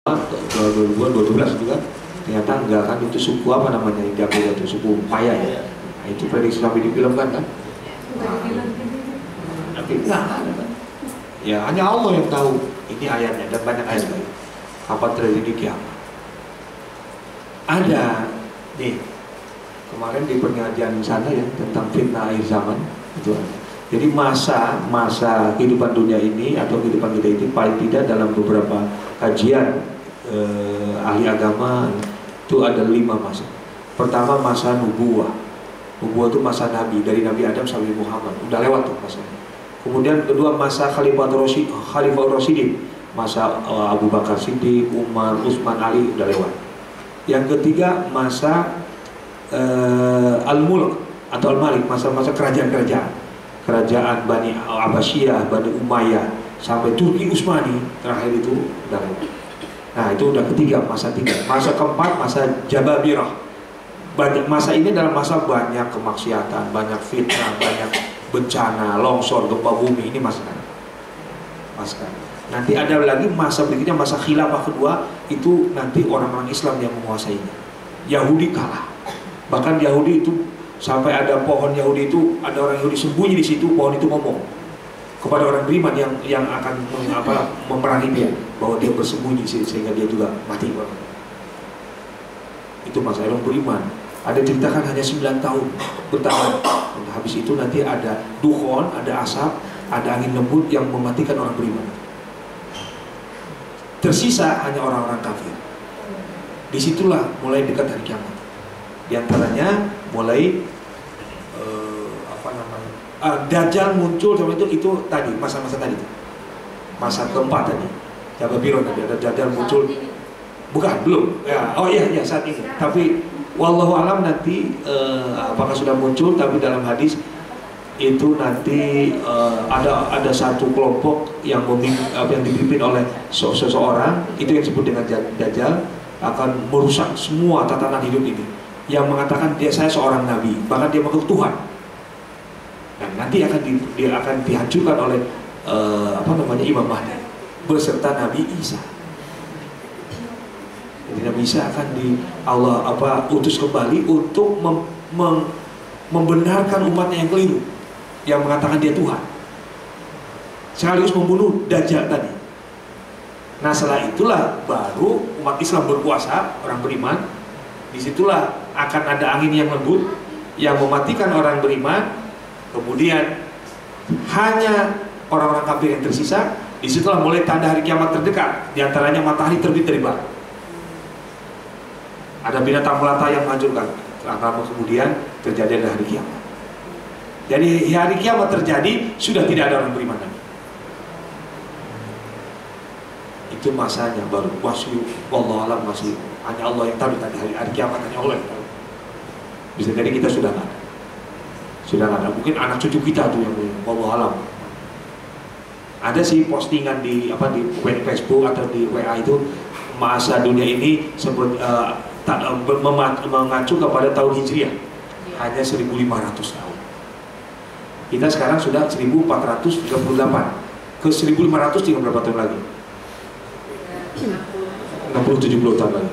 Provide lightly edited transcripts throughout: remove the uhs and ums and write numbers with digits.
2012 juga ternyata enggak kan, itu suku apa namanya yang diambil itu, suku Maya ya. Nah, itu prediksi sampai difilmkan kan. Tapi enggak ada kan. Ya hanya Allah yang tahu ini ayatnya, dan banyak ayat lain kapan terjadi kiamat. Ada nih kemarin di pengajian sana ya tentang fitnah akhir zaman itu ada. Jadi masa kehidupan dunia ini atau kehidupan kita ini paling tidak dalam beberapa kajian ahli agama itu ada 5 masa. Pertama masa nubuwah. Nubuwah itu masa nabi, dari Nabi Adam sampai Muhammad, udah lewat tuh masanya. Kemudian kedua masa Khalifah Rasyidin, masa Abu Bakar Siddiq, Umar, Utsman, Ali, udah lewat. Yang ketiga masa Al-Mulk atau Al-Malik, masa-masa kerajaan-kerajaan, kerajaan Bani Abbasiyah, Bani Umayyah sampai Turki Utsmani, terakhir itu udah lewat. Nah itu udah ketiga, masa 3. Masa keempat masa Jababirah. Masa ini adalah masa banyak kemaksiatan, banyak fitnah, banyak bencana, longsor, gempa bumi. Ini masa nanti ada lagi masa berikutnya, masa khilafah kedua, itu nanti orang-orang Islam yang menguasainya. Yahudi kalah. Bahkan Yahudi itu sampai ada pohon Yahudi itu, ada orang Yahudi sembunyi di situ, pohon itu ngomong kepada orang beriman yang akan memerangi dia, bahwa dia bersembunyi sehingga dia juga mati. Itu masa orang beriman. Ada ceritakan hanya 9 tahun bertahan. Habis itu nanti ada dukhon, ada asap, ada angin lembut yang mematikan orang beriman. Tersisa hanya orang-orang kafir. Disitulah mulai dekat hari kiamat. Di antaranya mulai Dajjal muncul sama itu tadi, masa-masa tadi, masa keempat tadi, Jababirah tadi, ada Dajjal muncul, bukan, belum, ya, oh iya saat ini, tapi wallahu alam nanti apakah sudah muncul, tapi dalam hadis itu nanti ada satu kelompok yang dipimpin oleh seseorang, itu yang disebut dengan Dajjal, akan merusak semua tatanan hidup ini, yang mengatakan saya seorang nabi, bahkan dia mengaku Tuhan. Dan nanti dia akan dihancurkan oleh Imam Mahdi beserta Nabi Isa. Jadi Nabi Isa akan Allah utus kembali untuk membenarkan umatnya yang keliru, yang mengatakan dia Tuhan, sekaligus membunuh Dajjal tadi. Nah setelah itulah baru umat Islam berkuasa, orang beriman. Disitulah akan ada angin yang lembut yang mematikan orang beriman. Kemudian hanya orang-orang kafir yang tersisa. Disitulah mulai tanda hari kiamat terdekat. Di antaranya matahari terbit dari barat. Ada binatang melata yang menghancurkan. Lama kemudian terjadi hari kiamat. Jadi hari kiamat terjadi, sudah tidak ada orang beriman lagi. Itu masanya baru. Wallahu alam, masih hanya Allah yang tahu. Tadi hari kiamat hanya Allah yang tahu. Bisa jadi kita sudah nggak ada. Sudah ada, mungkin anak cucu kita tuh yang wallahu alam. Ada sih postingan di Facebook atau di WA itu, masa dunia ini mengacu kepada tahun Hijriah, hanya 1500 tahun. Kita sekarang sudah 1438, ke 1500 tinggal berapa tahun lagi? 60-70 tahun lagi.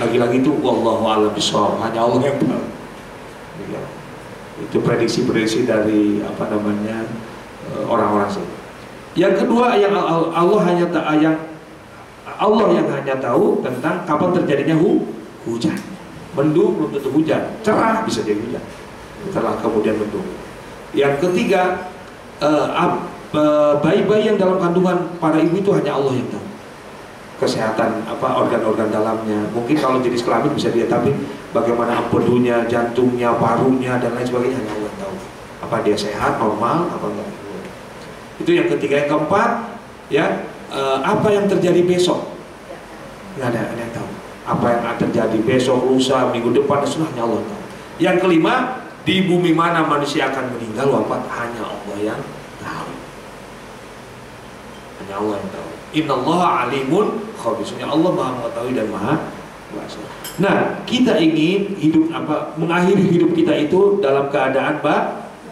Lagi-lagi itu wallahu a'lam bishawab, hanya Allah yang tahu. Itu prediksi dari orang-orang sih. Yang kedua, yang Allah yang hanya tahu tentang kapan terjadinya hujan. Mendung belum tentu hujan, cerah bisa jadi hujan. Setelah kemudian mendung. Yang ketiga, bayi-bayi yang dalam kandungan para ibu itu hanya Allah yang tahu. Kesehatan organ-organ dalamnya. Mungkin kalau jenis kelamin bisa dia, tapi bagaimana empedunya, jantungnya, parunya dan lain sebagainya hanya Allah tahu. Apa dia sehat, normal, apa enggak. Itu yang ketiga. Yang keempat, ya, apa yang terjadi besok? Nggak ada yang tahu. Apa yang akan terjadi besok, lusa, minggu depan, itu hanya Allah tahu. Yang kelima, di bumi mana manusia akan meninggal wafat, hanya Allah yang tahu. Hanya Allah yang tahu. Innallaha alimun khabir. Allah Maha mengetahui dan Maha kuasa. Nah, kita ingin mengakhiri hidup kita itu dalam keadaan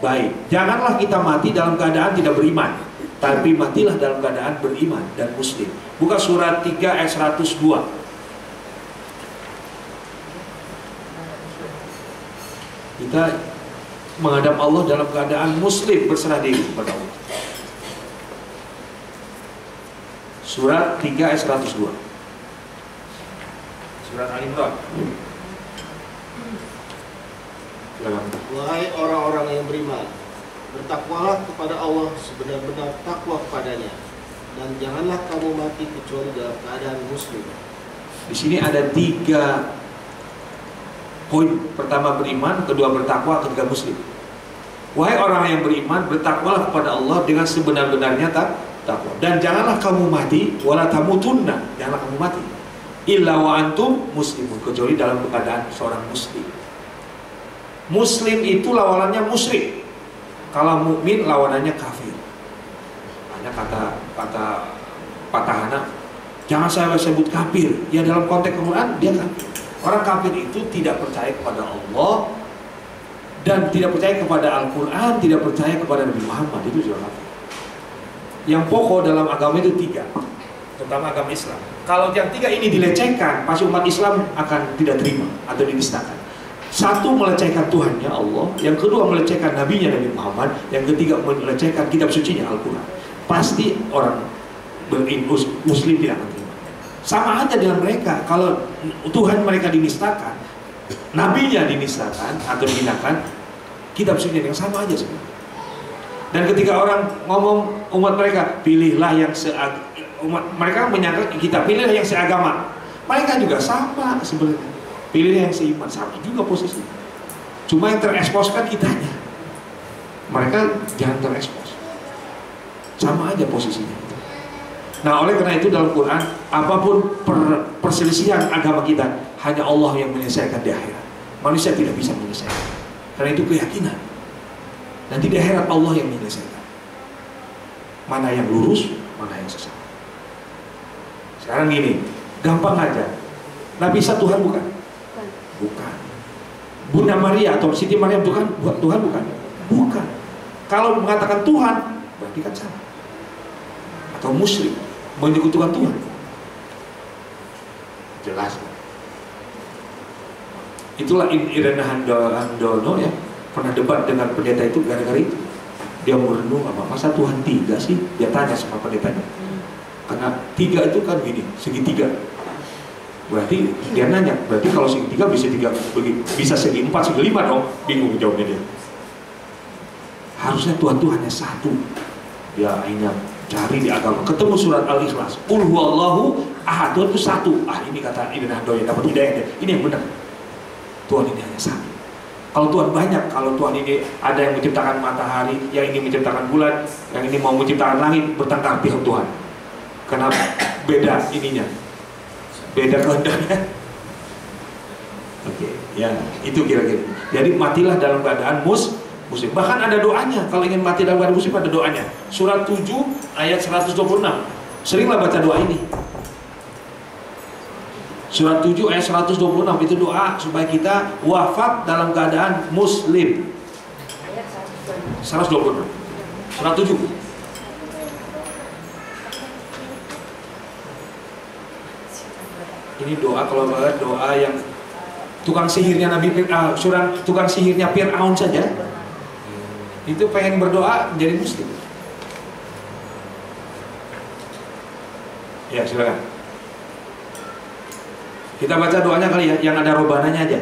baik. Janganlah kita mati dalam keadaan tidak beriman. tapi matilah dalam keadaan beriman dan muslim. Buka surat 3 ayat 102. Kita menghadap Allah dalam keadaan muslim, berserah diri kepada Allah. Surat 3 ayat 102. Surat Al-Imran. Wahai orang-orang yang beriman, bertakwalah kepada Allah sebenar-benar takwa kepadanya, dan janganlah kamu mati kecuali dalam keadaan muslim. Di sini ada 3 poin. Pertama beriman, kedua bertakwa, ketiga muslim. Wahai orang yang beriman, bertakwalah kepada Allah dengan sebenar-benarnya takwa, dan janganlah kamu mati, wala tamutunna, janganlah kamu mati, illa wa antum muslimun, kecuali dalam keadaan seorang muslim. Muslim itu lawanannya musyrik. Kalau mukmin lawanannya kafir. Banyak kata patahana, jangan saya sebut kafir. Ya dalam konteks Al-Quran dia kafir. Orang kafir itu tidak percaya kepada Allah dan tidak percaya kepada Al-Quran, tidak percaya kepada Nabi Muhammad, itu sudah kafir. Yang pokok dalam agama itu 3, terutama agama Islam. Kalau yang 3 ini dilecehkan, pasti umat Islam akan tidak terima atau dinistakan. Satu, melecehkan Tuhannya Allah. Yang kedua, melecehkan Nabinya Nabi Muhammad. Yang ketiga, melecehkan kitab sucinya Al-Quran. Pasti orang muslim tidak akan terima. Sama aja dengan mereka. Kalau Tuhan mereka dinistakan, Nabinya dinistakan atau dihinakan, kitab suci yang sama aja sebenarnya. Dan ketika orang ngomong umat mereka, pilihlah yang mereka menyangka kita pilihlah yang seagama. Mereka juga sama sebenarnya. Pilih yang seiman, sama juga posisi. Cuma yang tereksposkan kitanya. Mereka jangan terekspos. Sama aja posisinya. Nah, oleh karena itu dalam Quran, apapun perselisihan agama kita, hanya Allah yang menyelesaikan di akhirat. Manusia tidak bisa menyelesaikan. Karena itu keyakinan. Nanti di akhirat Allah yang menyelesaikan. Mana yang lurus, mana yang sesat. Sekarang gini, gampang aja. Nabi Isa Tuhan bukan? Bukan. Bunda Maria atau Siti Maryam Tuhan bukan? Bukan. Kalau mengatakan Tuhan, berarti kan salah. Atau musyrik, menyekutukan Tuhan. Jelas. Itulah Irena Handono ya, pernah debat dengan pendeta itu gara-gara itu. Dia merenung apa, masa Tuhan 3 sih? Dia tanya sama pendetanya. Karena 3 itu kan gini, segitiga. Berarti dia nanya, berarti kalau segitiga bisa segi 4, segi 5 dong. Bingung jawabnya dia. Harusnya Tuhan hanya satu. Ya akhirnya cari di agama, ketemu surat Al-Ikhlas, Qul huwallahu ahad, Tuhan itu satu. Ini kata Ibn Hando yang dapat hidayah. Ini yang benar. Tuhan ini hanya satu. Kalau Tuhan banyak, kalau Tuhan ini ada yang menciptakan matahari, yang ini menciptakan bulan, yang ini mau menciptakan langit, bertengkar pihak Tuhan. Kenapa? Beda ininya, beda kehendaknya. Oke, ya itu kira-kira. Jadi matilah dalam keadaan muslim. Bahkan ada doanya. Kalau ingin mati dalam keadaan muslim ada doanya. Surat 7 ayat 126. Seringlah baca doa ini. Surat 7 ayat 126 itu doa supaya kita wafat dalam keadaan muslim. 126. Surat 7. Ini doa, kalau banget doa yang tukang sihirnya Nabi tukang sihirnya Fir'aun saja itu pengen berdoa menjadi muslim. Ya silakan. Kita baca doanya kali ya, yang ada robananya aja.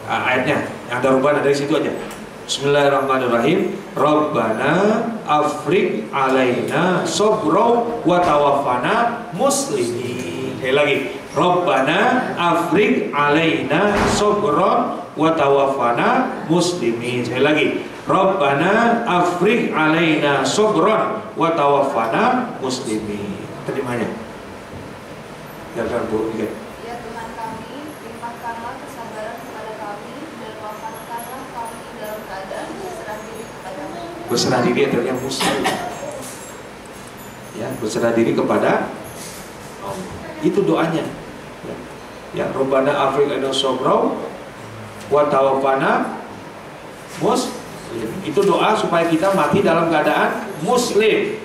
Ayatnya yang ada robana dari situ aja. Bismillahirrahmanirrahim. Rabbana afriq alaina sabra wa tawaffana muslimin. Sekali lagi, Rabbana afriq alaina sabran wa tawaffana muslimin. Sekali lagi, Rabbana afriq alaina sabran wa tawaffana muslimin. Terjemahnya. Ya Bu, ya Tuhan kami, limpahkanlah kesabaran kepada kami dan wafatkanlah kami dalam keadaan berserah diri kepadamu. Berserah diri artinya muslim. Ya, berserah diri kepada Allah. Itu doanya. Ya, Rabbana afriq alaina sabra wa tawaffana muslimin. Itu doa supaya kita mati dalam keadaan muslim.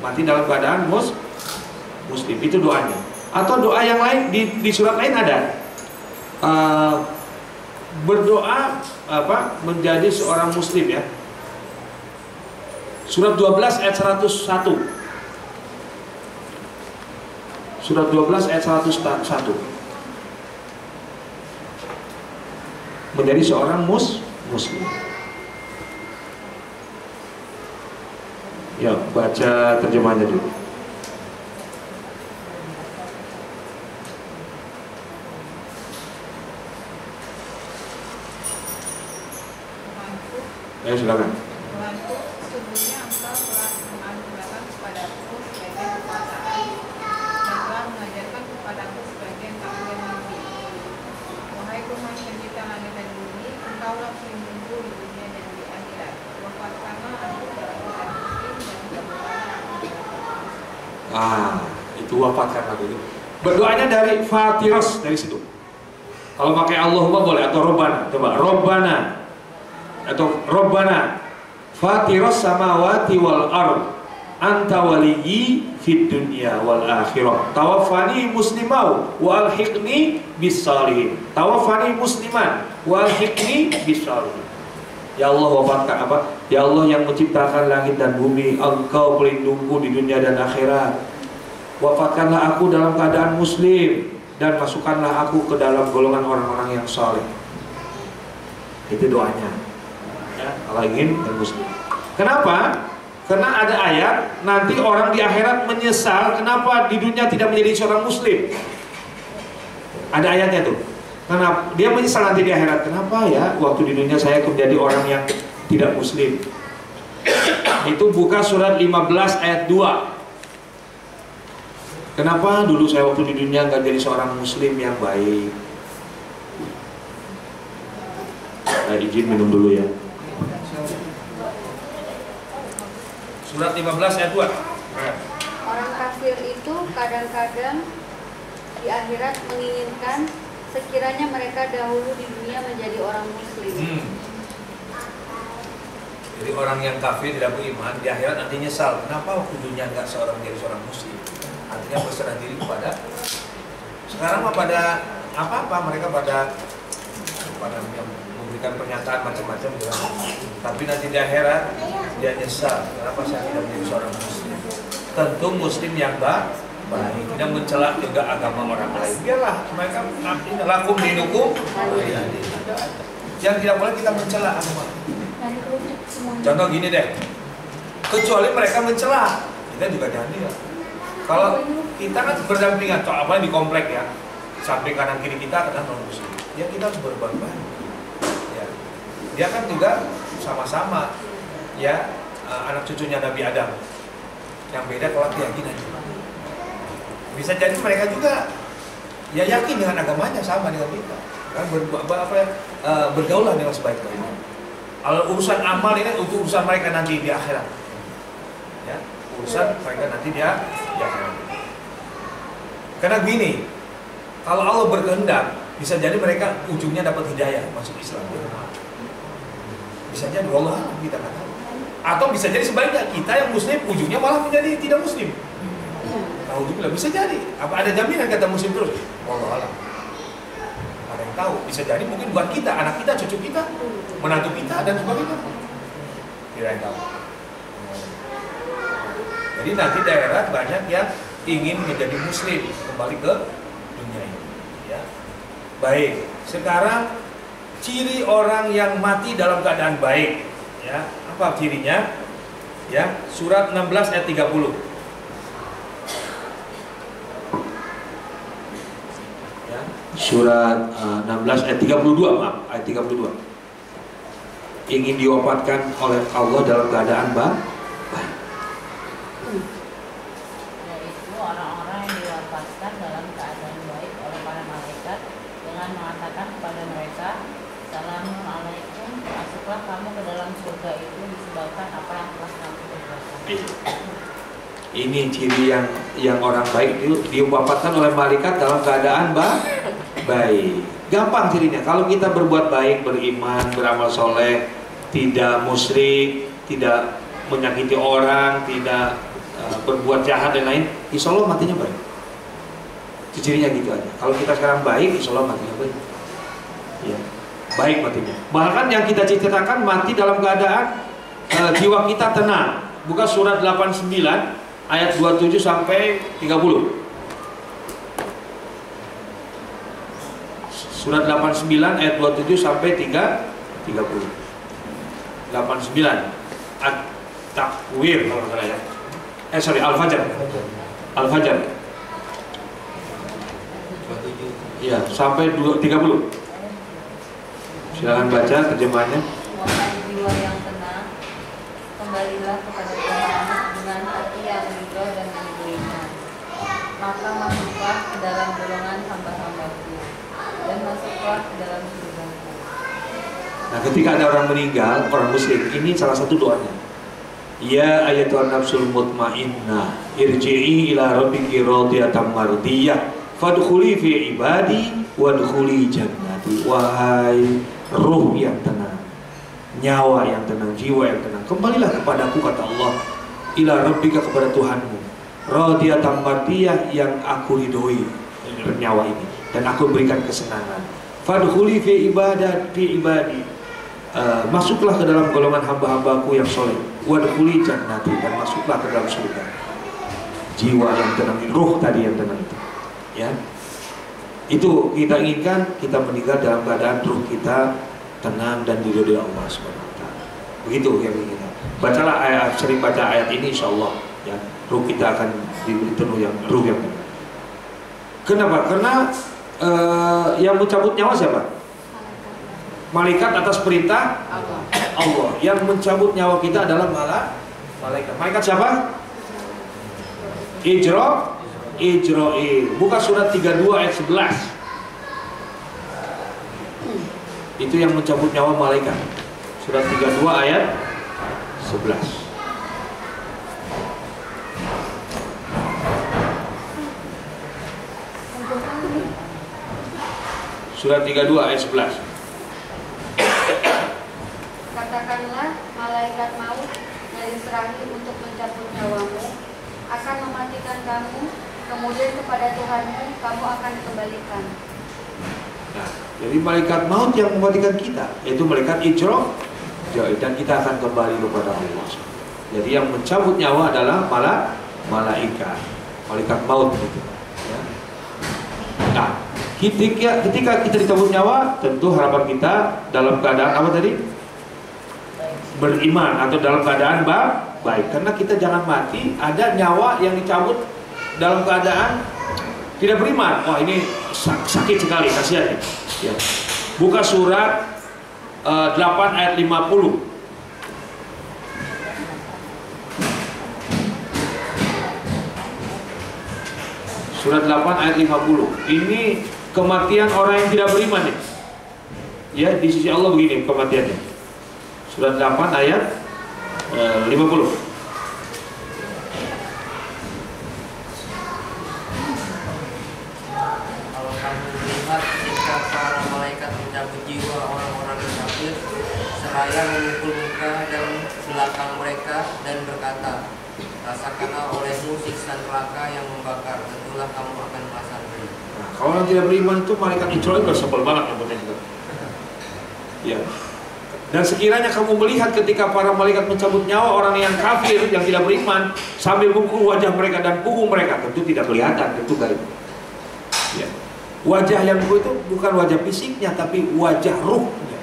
Mati dalam keadaan muslim, itu doanya. Atau doa yang lain di surat lain ada. Berdoa menjadi seorang muslim ya. Surat 12 ayat 101. Surat 12 ayat 101. Menjadi seorang muslim. Ya, baca terjemahnya dulu. Ya, silakan. Tuhanku, sesungguhnya Engkau telah menganugerahkan kepadaku sebagian kekuasaan dan telah mengajarkan kepadaku sebagian keahlian mimpi. Wahai Tuhan pencipta langit dan bumi, Engkaulah pelindungku di dunia dan di akhirat. Wafatkanlah aku dalam keadaan muslim dan sembuhkanlah aku dalam keadaan Itu wafatkan aku itu. Berdoanya dari Fatiros, dari situ. Kalau pakai Allahumma boleh, atau Robbana. Coba Robbana atau Robbana Fatiros samawati wal ard anta waliyyi fid dunya wal akhirah tawaffani muslimau wa alhiqni bis salihin. Tawaffani musliman wa alhiqni bis salihin. Ya Allah, wafatkan Ya Allah yang menciptakan langit dan bumi, Engkau pelindungku di dunia dan akhirat. Wafatkanlah aku dalam keadaan muslim dan masukkanlah aku ke dalam golongan orang-orang yang saleh. Itu doanya. Kalau ingin dan muslim. Kenapa? Karena ada ayat nanti orang di akhirat menyesal kenapa di dunia tidak menjadi seorang muslim. Ada ayatnya tuh. Kenapa? Dia menyesal nanti di akhirat. Kenapa ya waktu di dunia saya menjadi orang yang tidak muslim. Itu buka surat 15 ayat 2. Kenapa dulu saya waktu di dunia nggak jadi seorang muslim yang baik. Izin minum dulu ya. Surat 15 ayat 2. Orang kafir itu kadang-kadang di akhirat menginginkan sekiranya mereka dahulu di dunia menjadi orang muslim. Jadi orang yang kafir tidak beriman di akhirat nanti nyesal. Kenapa waktu dunia nggak menjadi seorang muslim? Artinya berserah diri kepada. Sekarang pada apa-apa mereka pada memberikan pernyataan macam-macam gitu. Tapi nanti di akhirat dia nyesal kenapa saya tidak menjadi seorang muslim. Tentu muslim yang baik, tidak mencela juga agama orang lain. Biarlah mereka lakum dinukum. Yang tidak boleh kita mencela agama. Contoh gini deh, kecuali mereka mencela, kita juga jangan dia. Kalau kita kan berdampingan, apalagi di komplek ya, samping kanan kiri kita kena non muslim, ya kita harus berbuat baik. Ya. Dia kan juga sama-sama ya anak cucunya Nabi Adam. Yang beda kalau keyakinannya. Bisa jadi mereka juga ya yakin dengan agamanya sama dengan kita. Kan bergaulah dengan sebaik-baiknya. Kalau urusan amal ini untuk urusan mereka nanti di akhirat. Ya, urusan mereka nanti di akhirat. Karena gini, kalau Allah berkehendak, bisa jadi mereka ujungnya dapat hidayah masuk Islam. Bisa jadi Allah kita nggak tahu. Atau bisa jadi sebaliknya, kita yang muslim ujungnya malah menjadi tidak muslim. Tahu juga bisa jadi. Apa ada jaminan kata muslim terus? Wallah alam. Ada yang tahu. Bisa jadi mungkin buat kita, anak kita, cucu kita, menantu kita dan sebagainya. Tidak yang tahu. Jadi nanti daerah banyak yang ingin menjadi muslim kembali ke dunia ini. Ya. Baik. Sekarang ciri orang yang mati dalam keadaan baik. Ya. Apa cirinya? Ya, surat 16 ayat 30. Ya, surat 16 ayat 32, maaf, ayat 32. Ingin diwafatkan oleh Allah dalam keadaan baik. Yaitu orang-orang yang diwafatkan dalam keadaan baik oleh para malaikat dengan mengatakan kepada mereka, Assalamualaikum, masuklah kamu ke dalam surga itu disebabkan apa yang telah kamu kerjakan. Ini ciri yang orang baik itu diwafatkan oleh malaikat dalam keadaan baik. Gampang cirinya. Kalau kita berbuat baik, beriman, beramal soleh, tidak musyrik, tidak menyakiti orang, tidak berbuat jahat dan lain, insya Allah matinya baik. Cirinya gitu aja. Kalau kita sekarang baik, insya Allah matinya baik. Ya, baik matinya. Bahkan yang kita ceritakan mati dalam keadaan jiwa kita tenang. Buka surat 89 ayat 27 sampai 30. Surat 89 ayat 27 sampai 30. 89 At-Takwir kalau salah ya. Al-Fajr. Al-Fajr. Iya, sampai 30. Silakan baca terjemahannya. Wahai jiwa yang tenang, kembalilah kepada Tuhan dengan hati yang ridho dan beriman. Maka masuklah ke dalam golongan hamba-hambaku dan masuklah ke dalam surgaku. Nah, ketika ada orang meninggal, orang muslim, ini salah satu doanya. Ya ayyatuhan nafsul mutmainnah, irji'i ila rabbiki radiyatan mardiyah, fadkhuli fi ibadi wadkhuli jannati. Wahai ruh yang tenang, nyawa yang tenang, jiwa yang tenang, kembalilah kepadaku, kata Allah, ila rabbika, kepada Tuhanmu, radiyatan mardiyah, yang aku ridhoi nyawa ini dan aku berikan kesenangan. Fadkhuli fi ibadi, masuklah ke dalam golongan hamba-hambaku yang soleh. Wadkhuli jannati, dan masuklah ke dalam surga. Jiwa yang tenang, ruh tadi yang tenang itu, ya. Itu kita inginkan, kita meninggal dalam keadaan ruh kita tenang dan diridhoi Allah Subhanahu wa taala. Begitu yang kita. Bacalah ayat, sering baca ayat ini, insyaallah ya, ruh kita akan diberi penuh yang ruh yang tenang. Kenapa? Karena yang mencabut nyawa siapa? Malaikat atas perintah Allah. Yang mencabut nyawa kita adalah malaikat. Malaikat siapa? Ijra'il. Buka surat 32 ayat 11. Itu yang mencabut nyawa malaikat. Surat 32 ayat 11. Surat 32 ayat 11. Katakanlah, malaikat maut yang diserahi untuk mencabut nyawamu akan mematikan kamu, kemudian kepada Tuhanmu kamu akan dikembalikan. Nah, jadi malaikat maut yang mematikan kita, yaitu malaikat Ijra'il, dan kita akan kembali kepada Allah. Jadi yang mencabut nyawa adalah malaikat maut gitu. Ya. Nah, ketika kita dicabut nyawa, tentu harapan kita dalam keadaan apa tadi? Beriman, atau dalam keadaan baik. Karena kita jangan mati ada nyawa yang dicabut dalam keadaan tidak beriman. Wah, ini sakit sekali, kasihan ya. Buka surat 8 ayat 50. Surat 8 ayat 50. Ini kematian orang yang tidak beriman nih. Ya, di sisi Allah begini kematiannya. Surat 8 ayat 50. Kalau kamu melihat ketika para malaikat mencabut jiwa orang-orang yang kafir, seraya memukul muka dan belakang mereka dan berkata, rasakanlah olehmu siksa neraka yang membakar, tentulah kamu akan merasa ngeri. Nah, kalau orang tidak beriman itu malaikat Ijra'il udah sebel banget yang penting itu. Ya. Dan sekiranya kamu melihat ketika para malaikat mencabut nyawa orang yang kafir, yang tidak beriman, sambil memukul wajah mereka dan punggung mereka, tentu tidak kelihatan, tentu gaib. Ya. Wajah yang itu bukan wajah fisiknya, tapi wajah ruhnya.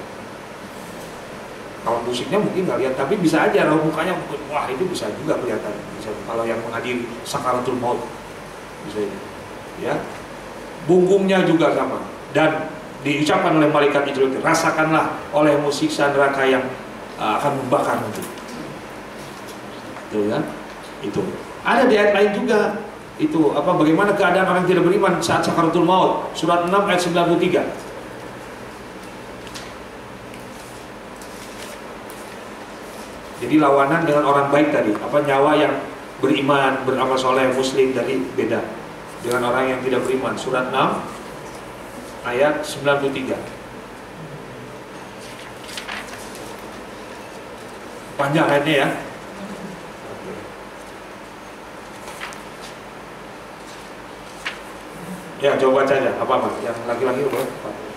Kalau musiknya mungkin nggak lihat, tapi bisa aja roh mukanya, wah itu bisa juga kelihatan. Bisa, kalau yang menghadiri sakaratul maut, bisa ya. Punggungnya juga sama, dan diucapkan oleh malaikat itu, rasakanlah olehmu siksa neraka yang akan membakar nanti. Itu kan? Itu. Ada di ayat lain juga. Itu apa? Bagaimana keadaan orang tidak beriman saat sakaratul maut? Surat 6 ayat 93. Jadi lawanan dengan orang baik tadi. Apa, nyawa yang beriman, beramal soleh, muslim tadi beda dengan orang yang tidak beriman. Surat 6 ayat 93. Panjang ayatnya ya. Ya, coba baca aja. Apa yang laki-laki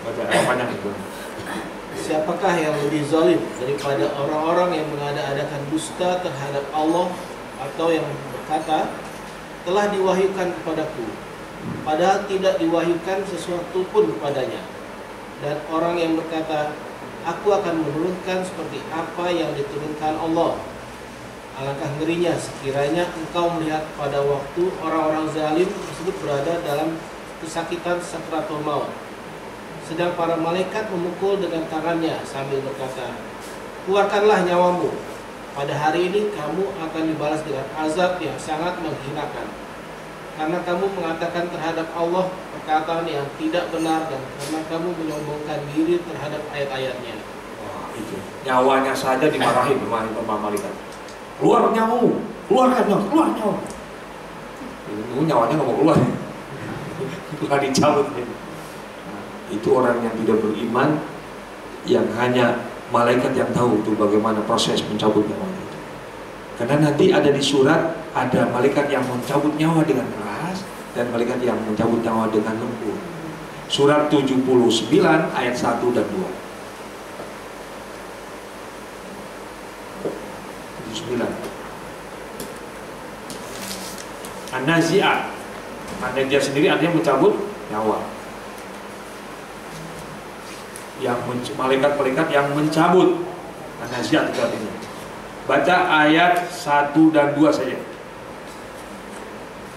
baca panjang itu. Siapakah yang lebih zalim daripada orang-orang yang mengada-adakan dusta terhadap Allah atau yang berkata, telah diwahyukan kepadaku, padahal tidak diwahyukan sesuatu pun kepadanya. Dan orang yang berkata, aku akan menurunkan seperti apa yang diturunkan Allah. Alangkah ngerinya sekiranya engkau melihat pada waktu orang-orang zalim tersebut berada dalam kesakitan sakratul maut, sedang para malaikat memukul dengan tangannya sambil berkata, keluarkanlah nyawamu. Pada hari ini kamu akan dibalas dengan azab yang sangat menghinakan, karena kamu mengatakan terhadap Allah perkataan yang tidak benar dan karena kamu menyombongkan diri terhadap ayat-ayatnya. Wah, itu nyawanya saja dimarahin sama malaikat. Keluar nyawamu, keluarkan nyawa, keluar nyawa. Itu nyawanya nggak mau keluar, keluar dicabut. Nah, itu orang yang tidak beriman, yang hanya malaikat yang tahu tuh bagaimana proses mencabut nyawa itu. Karena nanti ada di surat, ada malaikat yang mencabut nyawa dengan keras dan malaikat yang mencabut nyawa dengan lembut. Surat 79 ayat 1 dan 2. 79. An-Nazi'at. An-Nazi'at sendiri artinya mencabut nyawa. Yang malaikat-malaikat yang mencabut. An-Nazi'at itu artinya. Baca ayat 1 dan 2 saja.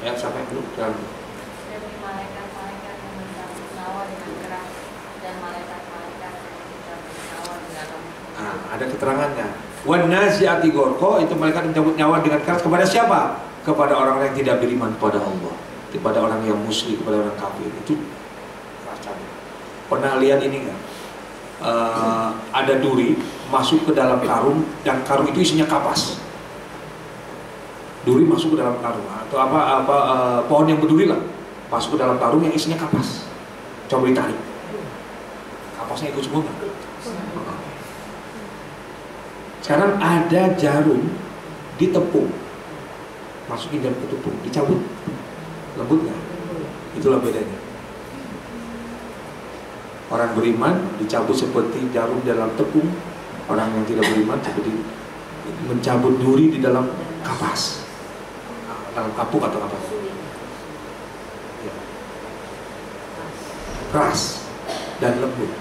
Ayat sampai dulu. Demi malaikat-malaikat yang mencabut nyawa dengan keras dan malaikat-malaikat yang mencabut nyawa dengan lembut. Nah, ada keterangannya. Wan nazi'ati ghorqa, itu malaikat mencabut nyawa dengan keras kepada siapa? Kepada orang-orang yang tidak beriman kepada Allah, kepada orang yang musyrik, kepada orang kafir. Itu rasanya. Pernah lihat ini enggak? Ada duri masuk ke dalam karung dan karung itu isinya kapas. Duri masuk ke dalam karung atau pohon yang berduri lah masuk ke dalam karung yang isinya kapas. Coba ditarik, kapasnya ikut semua enggak? Sekarang ada jarum ditepung, masukin dalam ketepung, dicabut, lembut nggak? Itulah bedanya. Orang beriman dicabut seperti jarum dalam tepung, orang yang tidak beriman seperti mencabut duri di dalam kapas, dalam kapuk atau apa? Ya. Keras dan lembut,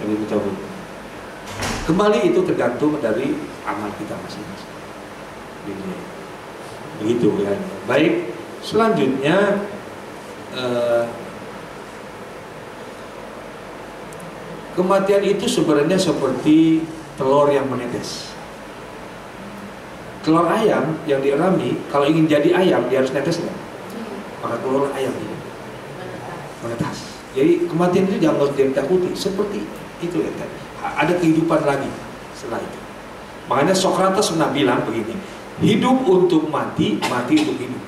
jadi mencabut. Kembali itu tergantung dari amal kita masing-masing. Begitu ya. Baik, selanjutnya kematian itu sebenarnya seperti telur yang menetes. Telur ayam yang dierami, kalau ingin jadi ayam dia harus netes nggak? Maka telur ayam ini menetas. Jadi kematian itu jangan harus ditakuti. Seperti itu ya. Ada kehidupan lagi setelah itu. Makanya Sokrates pernah bilang begini, hidup untuk mati, mati untuk hidup.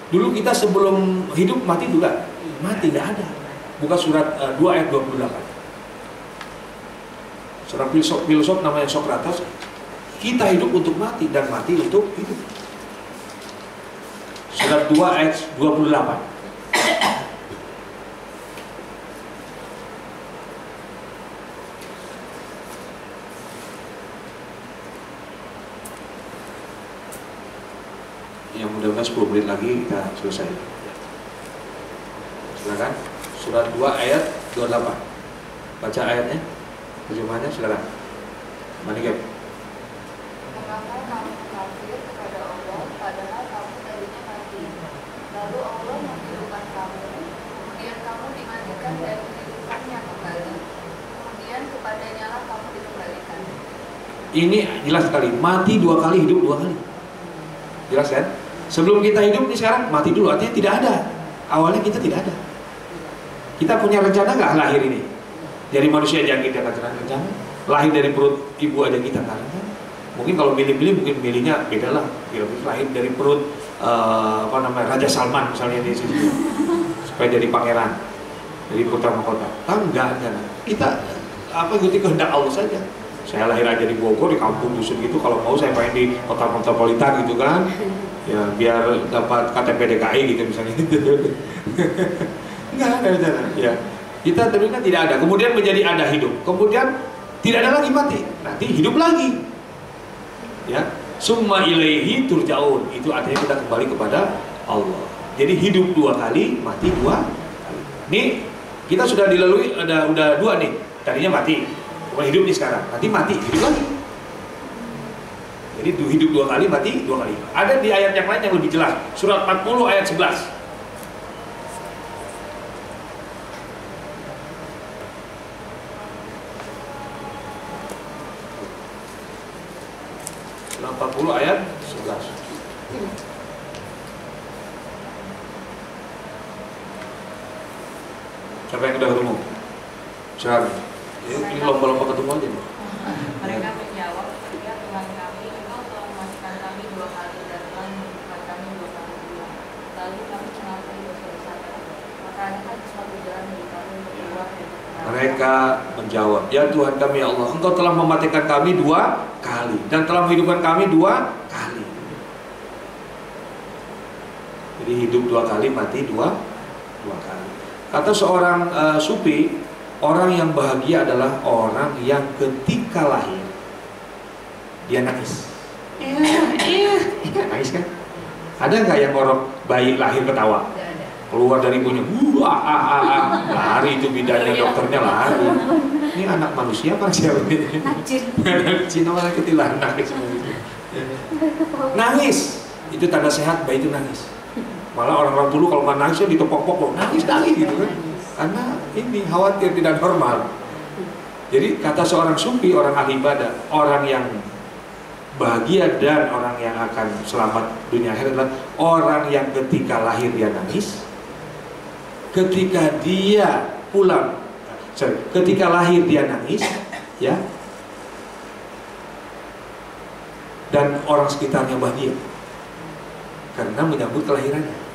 Dulu kita sebelum hidup mati juga, mati nggak ada. Buka surat 2 ayat 28. Seorang filosof namanya Sokrates, kita hidup untuk mati dan mati untuk hidup. Surat 2 ayat 28. Yang mudah-mudahan 10 menit lagi kita selesai. Silakan. Surat 2 ayat 28. Baca ayatnya. Terjemahannya silakan. Manikep. Mengapa kamu kafir kepada Allah padahal kamu tadinya mati? Lalu Allah menghidupkan kamu, kemudian kamu dimatikan dan menghidupkannya kembali. Kemudian kepadanya lah kamu dikembalikan. Ini jelas sekali. Mati 2 kali, hidup 2 kali. Jelas kan? Sebelum kita hidup nih sekarang mati dulu, artinya tidak ada. Awalnya kita tidak ada. Kita punya rencana nggak lahir ini? Dari manusia aja kita nggak rencana. Lahir dari perut ibu aja kita nggak rencana. Mungkin kalau milih-milih mungkin milihnya beda lah. Lahir dari perut Raja Salman misalnya di situ, supaya jadi pangeran, jadi putra mahkota. Kan nggak rencana. Kita ikuti kehendak Allah saja. Saya lahir aja di Bogor, di kampung dusun gitu. Kalau mau saya pengen di kota metropolitan gitu kan, ya biar dapat KTP DKI gitu misalnya. Enggak ada, ya. Kita tadi kan tidak ada. Kemudian menjadi ada hidup. Kemudian tidak ada lagi mati. Nanti hidup lagi. Ya, summa ilaihi turja'un. Itu artinya kita kembali kepada Allah. Jadi hidup 2 kali, mati 2 kali. Nih kita sudah dilalui, udah 2 nih. Tadinya mati, kemudian hidup nih sekarang. Nanti mati, hidup lagi. Jadi hidup 2 kali, mati 2 kali. Ada di ayat yang lain yang lebih jelas. Surat 40 ayat 11. Surat 40 ayat 11. Siapa yang udah ketemu? Silakan. Ini lomba-lomba ketemu aja nih. Mereka menjawab, ya Tuhan kami, Engkau telah memasukkan kami 2 kali dan telah menunjukkan kami 2 kali pula. Lalu kami kenapa dosa-dosa kami? Maka adakah suatu jalan bagi kami untuk keluar dari neraka? Mereka menjawab, ya Tuhan kami ya Allah, Engkau telah mematikan kami 2 kali dan telah menghidupkan kami 2 kali. Jadi hidup 2 kali, mati 2 kali. Kata seorang sufi, orang yang bahagia adalah orang yang ketika lahir dia nangis. Nangis kan? Ada nggak yang orang bayi lahir ketawa? Keluar dari ibunya, lari itu bidannya, dokternya lari. Ini anak manusia apa siapa ini? Anak Cina malah ketilanang. Nangis, itu tanda sehat bayi itu nangis. Malah orang-orang dulu kalau nggak nangis ditepok-pok, nangis gitu kan. Karena ini khawatir tidak normal. Jadi kata seorang sufi, orang ahli ibadah, orang yang bahagia dan orang yang akan selamat dunia akhirat adalah orang yang ketika lahir dia nangis, ketika dia pulang, ketika lahir dia nangis, ya, dan orang sekitarnya bahagia karena menyambut kelahirannya.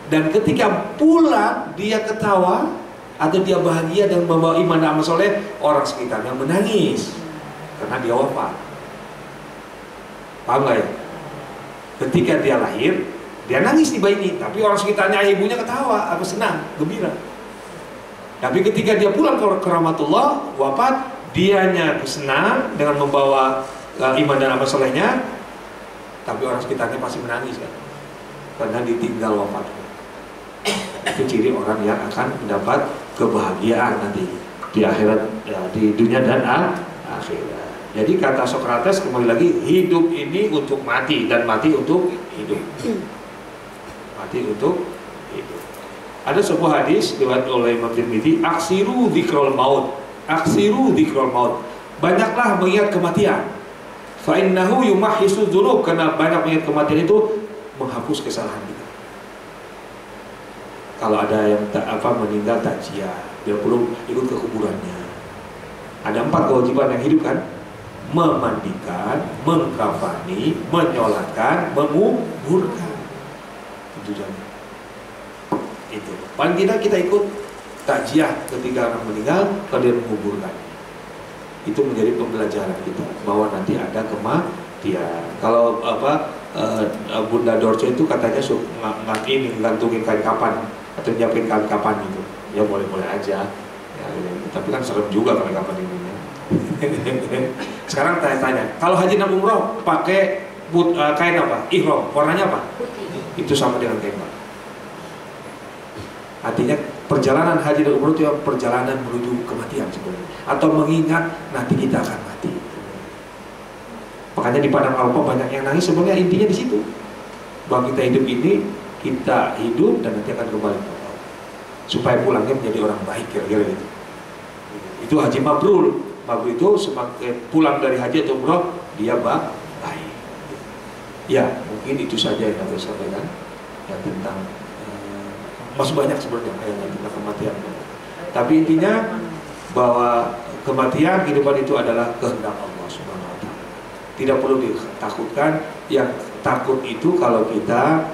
Dan ketika pulang dia ketawa atau dia bahagia dan membawa iman dan amal soleh, orang sekitarnya menangis karena dia wafat. Paham gak ya? Ketika dia lahir, dia nangis di bayi ini, tapi orang sekitarnya ibunya ketawa, apa senang, gembira. Tapi ketika dia pulang ke rahmatullah, wafat, dianya senang dengan membawa iman dan amal solehnya, tapi orang sekitarnya pasti menangis kan, karena ditinggal wafat. Itu ciri orang yang akan mendapat kebahagiaan nanti di akhirat, ya, di dunia dan akhirat. Jadi kata Sokrates kembali lagi, hidup ini untuk mati dan mati untuk hidup. Mati untuk hidup. Ada sebuah hadis riwayat oleh Imam Tirmidzi, aksiru dzikrul maut, aksiru dzikrul maut. Banyaklah mengingat kematian. Fa innahu yumahhisu dzunub, karena banyak mengingat kematian itu menghapus kesalahan kita. Kalau ada yang meninggal takziah, dia perlu ikut ke kuburannya. Ada 4 kewajiban yang hidup kan? Memandikan, mengkafani, menyolatkan, menguburkan. Itu jangan. Itu. Paling tidak kita ikut takziah ketika orang meninggal, kemudian menguburkan. Itu menjadi pembelajaran kita bahwa nanti ada kematian. Kalau Bunda Dorce itu katanya ini gantungin kain kapan atau nyiapin kain kapan gitu, ya boleh-boleh aja ya, tapi kan serem juga kain kapan ini ya. Sekarang tanya-tanya, kalau haji dan umroh pakai kain apa? Ihram, warnanya apa? Putih. Itu sama dengan kain kapan. Artinya perjalanan haji dan umroh itu perjalanan menuju kematian sebenarnya, atau mengingat nanti kita akan mati. Makanya di Padang Arafah banyak yang nangis, sebenarnya intinya di situ. Bahwa kita hidup ini, kita hidup dan nanti akan kembali ke Allah. Supaya pulangnya menjadi orang baik, kira-kira gitu. Itu haji mabrur. Mabrur itu semakin pulang dari haji atau umroh, dia baik. Ya, mungkin itu saja yang harus saya sampaikan. Ya, tentang masih banyak sebenarnya yang tentang kematian. Tapi intinya bahwa kematian, kehidupan itu adalah kehendak Allah Subhanahu wa Ta'ala. Tidak perlu ditakutkan. Yang takut itu kalau kita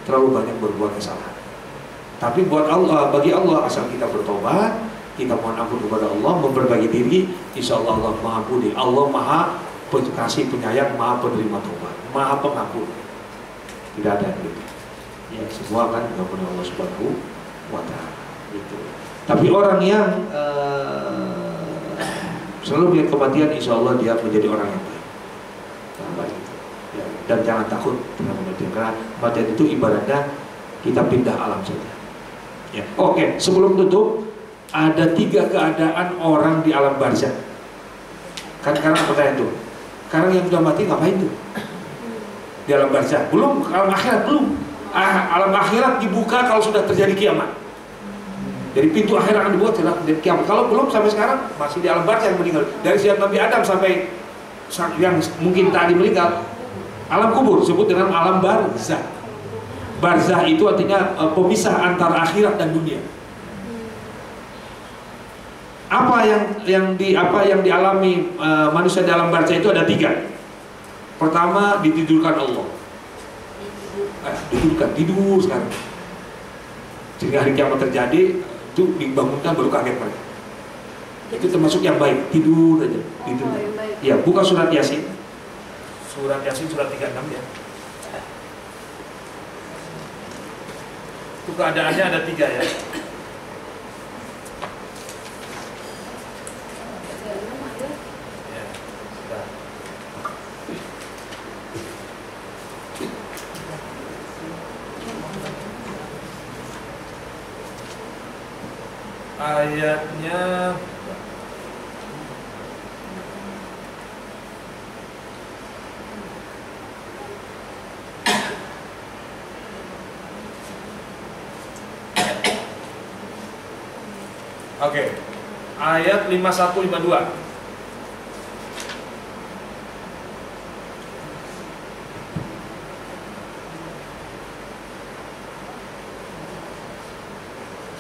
terlalu banyak berbuat kesalahan. Tapi buat Allah, bagi Allah, asal kita bertobat, kita mohon ampun kepada Allah, memperbaiki diri, insya Allah Allah mengampuni. Allah Maha Kasih Penyayang, Maha Penerima Tobat, Maha Pengampun. Tidak ada yang gitu. Ya, semua kan diampuni Allah Subhanahu wa Ta'ala. Gitu. Tapi orang yang selalu melihat kematian, insya Allah dia menjadi orang yang baik. Yang baik. Ya, dan jangan takut dengan kematian, karena kematian itu ibaratnya kita pindah alam saja. Ya. Oke, sebelum tutup, ada 3 keadaan orang di alam barzakh. Kan sekarang pertanyaan tuh, sekarang yang sudah mati ngapain tuh? Di alam barzakh, belum alam akhirat, belum. Alam akhirat dibuka kalau sudah terjadi kiamat. Jadi pintu akhirat akan dibuka setelah kiamat. Kalau belum sampai sekarang masih di alam barzakh yang meninggal. Dari sejak Nabi Adam sampai yang mungkin tadi meninggal, alam kubur disebut dengan alam barzakh. Barzakh itu artinya pemisah antara akhirat dan dunia. Apa yang dialami manusia dalam barzakh itu ada 3. Pertama, ditidurkan Allah. Tidur sekarang. Jika hari kiamat terjadi, itu dibangunkan baru kaget mereka. Itu termasuk yang baik, tidur aja. Tidur. Ya, buka surat Yasin. Surat Yasin surat 36 ya. Itu keadaannya ada 3 ya. Ayatnya oke. Ayat 51-52.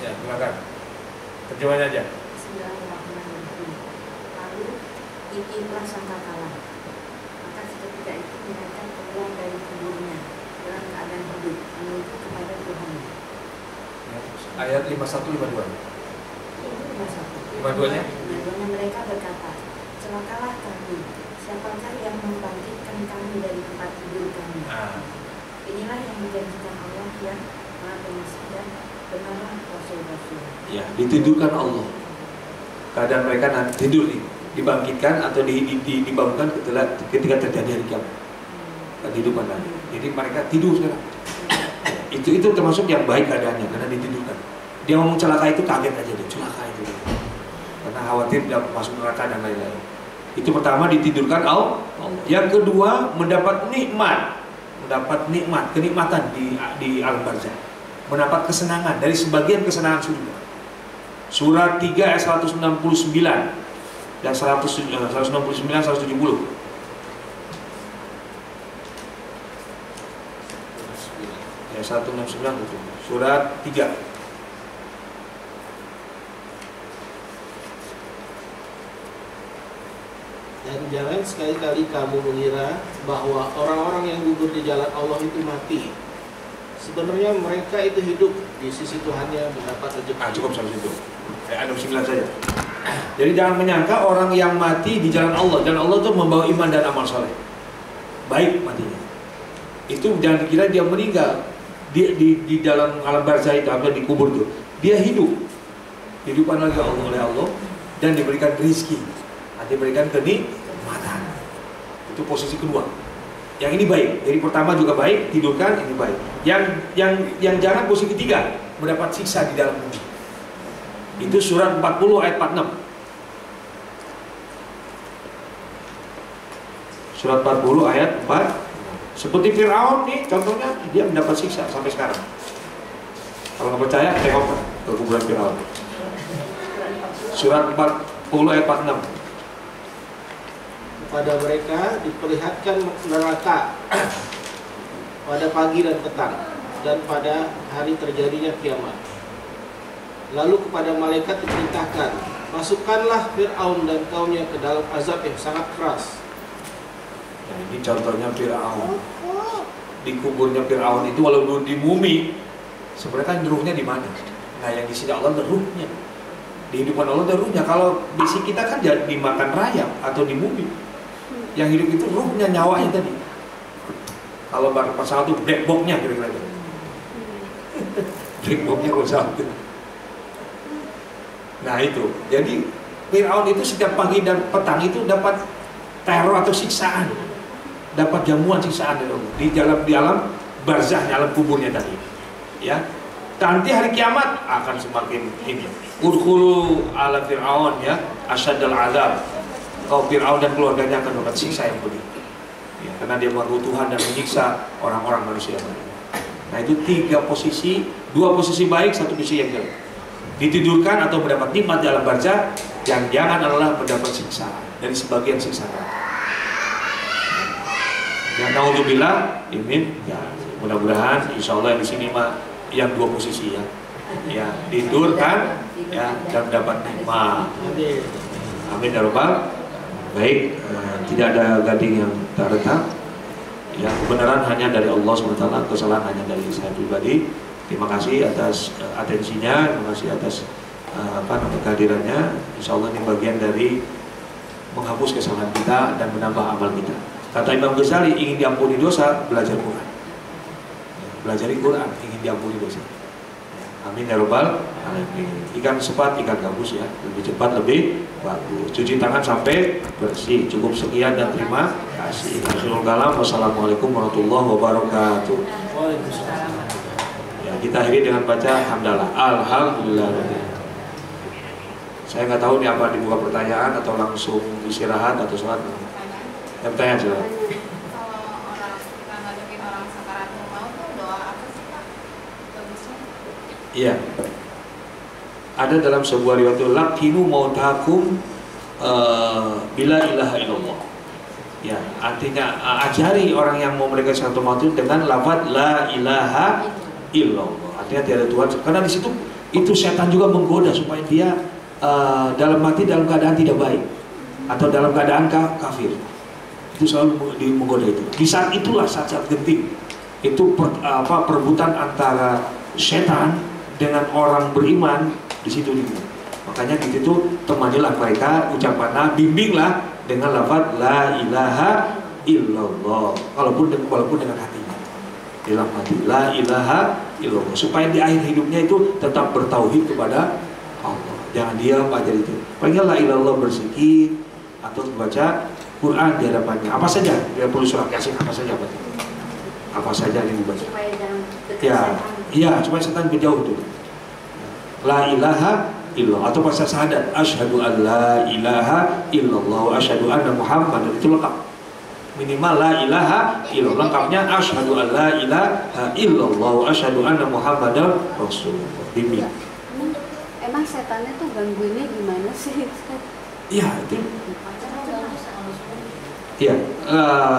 Ya, silakan. Terjemahnya aja. Bismillahirrahmanirrahim. Lalu bikinlah sangkakala. Maka seketika itu mereka keluar dari kuburnya dalam keadaan hidup menuju kepada Tuhan. Ayat 51-52. 52-nya? 52-nya mereka berkata, celakalah kami. Siapakah yang membangkitkan kami dari tempat tidur kami? Inilah yang dijanjikan Allah yang Maha Pengasih dan benarlah Rasul-Rasul. Ya, ditidurkan Allah. Keadaan mereka nanti tidur nih, dibangkitkan atau dibangunkan ketika terjadi hari kiamat. Kehidupan nanti. Jadi mereka tidur sekarang. Itu termasuk yang baik keadaannya karena ditidurkan. Dia ngomong celaka itu kaget aja dia, celaka itu. Karena khawatir dia masuk neraka dan lain-lain. Itu pertama, ditidurkan Allah. Yang kedua, mendapat nikmat, kenikmatan di alam barzakh. Mendapat kesenangan dari sebagian kesenangan surga. Surat 3 ayat 169 dan 169 170. Ya 169 itu. Surat 3. Dan jangan sekali-kali kamu mengira bahwa orang-orang yang gugur di jalan Allah itu mati. Sebenarnya mereka itu hidup di sisi Tuhannya, mendapat rezeki. Cukup sampai situ. Ayat 69 saja. Jadi jangan menyangka orang yang mati di jalan Allah. Jalan Allah itu membawa iman dan amal soleh. Baik matinya. Itu jangan dikira dia meninggal di dalam alam barzakh itu, atau di kubur itu. Dia hidup. Hidupan lagi oleh Allah dan diberikan rezeki. Diberikan kenikmatan. Itu posisi kedua. Yang ini baik. Jadi pertama juga baik, tidurkan, ini baik. Yang jangan posisi ketiga, mendapat siksa di dalam bumi. Itu surat 40 ayat 46. Surat 40 ayat 4. Seperti Fir'aun nih, contohnya dia mendapat siksa sampai sekarang. Kalau nggak percaya, tengok ke kuburan Fir'aun. Surat 40 ayat 46. Pada mereka diperlihatkan neraka pada pagi dan petang dan pada hari terjadinya kiamat. Lalu kepada malaikat diperintahkan, masukkanlah Fir'aun dan kaumnya ke dalam azab yang sangat keras. Nah, ini contohnya Fir'aun. Di kuburnya Fir'aun itu walaupun di bumi, sebenarnya kan ruhnya di mana? Nah, yang di sini Allah ruhnya. Dihidupkan Allah dan ruhnya. Kalau besi kita kan jadi dimakan rayap atau di bumi. Yang hidup itu ruhnya, nyawanya tadi. Kalau pesawat itu black box-nya kira-kira itu. Black box-nya pesawat itu. Nah itu, jadi Fir'aun itu setiap pagi dan petang itu dapat teror atau siksaan, dapat jamuan siksaan di alam barzahnya, alam kuburnya tadi. Ya, nanti hari kiamat akan semakin ini. Urkhulu ala Fir'aun ya, asyadal azab. Kau Fir'aun dan keluarganya akan dapat siksa yang pedih. Ya, karena dia mengganggu Tuhan dan menyiksa orang-orang manusia. Nah itu 3 posisi, 2 posisi baik, 1 posisi yang jelek. Ditidurkan atau mendapat nikmat di alam barzah, yang jangan adalah mendapat siksa dari sebagian siksa. Ya, naudzubillah, ini ya mudah-mudahan insya Allah di sini mah yang 2 posisi ya. Ya, tidurkan ya dan dapat nikmat. Amin ya rabbal. Baik, tidak ada gading yang terletak. Ya, kebenaran hanya dari Allah SWT, kesalahan hanya dari saya pribadi. Terima kasih atas atensinya, terima kasih atas kehadirannya. Insya Allah ini bagian dari menghapus kesalahan kita dan menambah amal kita. Kata Imam Ghazali, ingin diampuni dosa, belajar Quran. Belajari Quran, ingin diampuni dosa. Amin ya rabbal alamin. Ikan sepat, ikan gabus ya, lebih cepat lebih bagus. Cuci tangan sampai bersih. Cukup sekian dan terima kasih. Wassalamualaikum warahmatullahi wabarakatuh. Ya, kita akhiri dengan baca hamdalah. Alhamdulillah. Saya nggak tahu nih apa dibuka pertanyaan atau langsung istirahat atau sholat. Yang bertanya coba. Iya, ada dalam sebuah riwayat lakinu mautakum bila ilaha illallah. Ya, artinya ajari orang yang mau mereka satu maut dengan lafaz la ilaha illallah. Artinya tiada Tuhan. Karena di situ itu setan juga menggoda supaya dia dalam mati dalam keadaan tidak baik atau dalam keadaan kafir. Itu selalu menggoda itu. Di saat itulah saat-saat genting. Itu perebutan antara setan dengan orang beriman di situ juga. Makanya di situ temanilah mereka, ucapanlah, bimbinglah dengan lafaz la ilaha illallah. Walaupun dengan hatinya. Dalam hati la ilaha illallah. Supaya di akhir hidupnya itu tetap bertauhid kepada Allah. Jangan diam aja itu. Paling la ilallah berzikir atau membaca Quran di hadapannya. Apa saja? Dia perlu surat Yasin apa saja berarti. Apa saja yang dibaca. Supaya jangan dekat Ya. setan. Iya, supaya setan berjauh dulu. La ilaha illallah atau bahasa syahadat asyhadu an la ilaha illallah wa asyhadu anna muhammadar, itu lengkap. Minimal la ilaha illallah, lengkapnya asyhadu an la ilaha illallah wa asyhadu anna muhammadar rasulullah. Bimbing. Emang setannya tuh gangguinnya gimana sih? Iya, itu. Iya,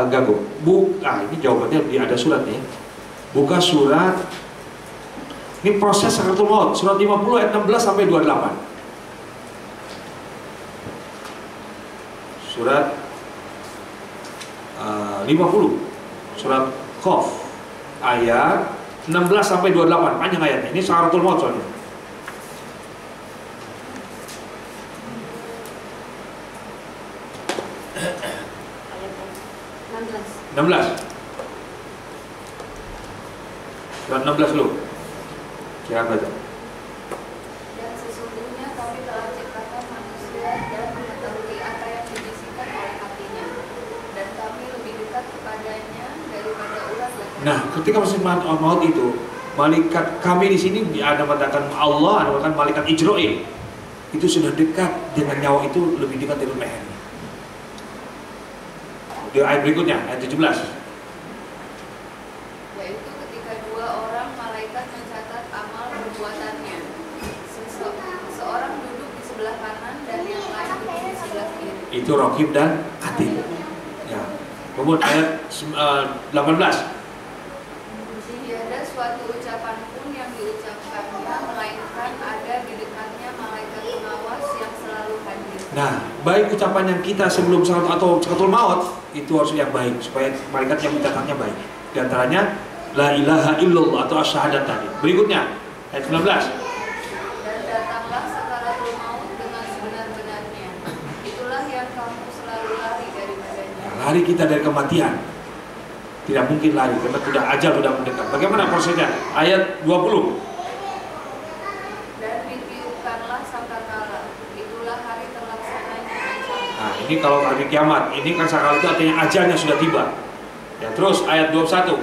ganggu. Ini jawabannya ada suratnya. Buka surat. Ini proses sakratul maut, surat 50 ayat 16 sampai 28. Surat 50, surat Qaf ayat 16 sampai 28, panjang ayatnya. Ini sakratul maut soalnya. Ayat 16. Surat 16 dulu. Siapa itu? Dan sesungguhnya kami telah ciptakan manusia dan mengetahui apa yang dibisikkan oleh hatinya, dan kami lebih dekat kepadanya daripada ulat dan Nah, ketika masuk maut itu, malaikat kami di sini ada mengatakan Allah, ada mengatakan malaikat Ijroil. Itu sudah dekat dengan nyawa itu, lebih dekat dari lehernya. Di ayat berikutnya, ayat 17. yaitu ketika 2 orang malaikat mencatat amal perbuatannya. Seorang duduk di sebelah kanan dan yang lain duduk di sebelah kiri. Itu Raqib dan Atid. Ya. Kemudian ayat 18. Tiada suatu ucapan pun yang diucapkannya melainkan ada di dekatnya malaikat pengawas yang selalu hadir. Nah, baik ucapan yang kita sebelum salat atau sakratul maut itu harus yang baik supaya malaikat yang mencatatnya baik. Di antaranya la ilaha illallah atau asyhadat tadi. Berikutnya ayat 19. Dan datanglah sakaratul maut Lari kita dari kematian. Tidak mungkin lari karena sudah ajal sudah mendekat. Bagaimana prosesnya? Ayat 20. Dan ditiupkanlah sangkakala, itulah hari terlaksananya ancaman. Nah, ini kalau hari kiamat. Ini kan sangkakala itu artinya ajalnya sudah tiba. Ya, terus ayat 21.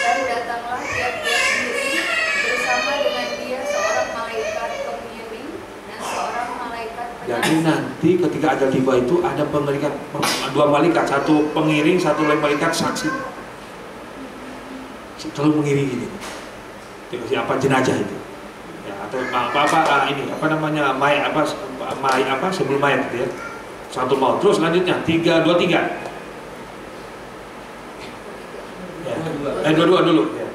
Dan datanglah tiap-tiap diri bersama dengan dia seorang malaikat pengiring dan seorang malaikat Jadi penyaksi. nanti ketika ajal tiba itu ada pengerikan, dua malaikat, satu pengiring, satu lagi malaikat saksi. Selalu mengiringi gitu. Itu apa jenazah itu? Ya, atau ini apa namanya mayat apa sebelum mayat gitu ya. Satu mau. Terus selanjutnya 3, 2, 3. Ya. Dua dulu. Ya.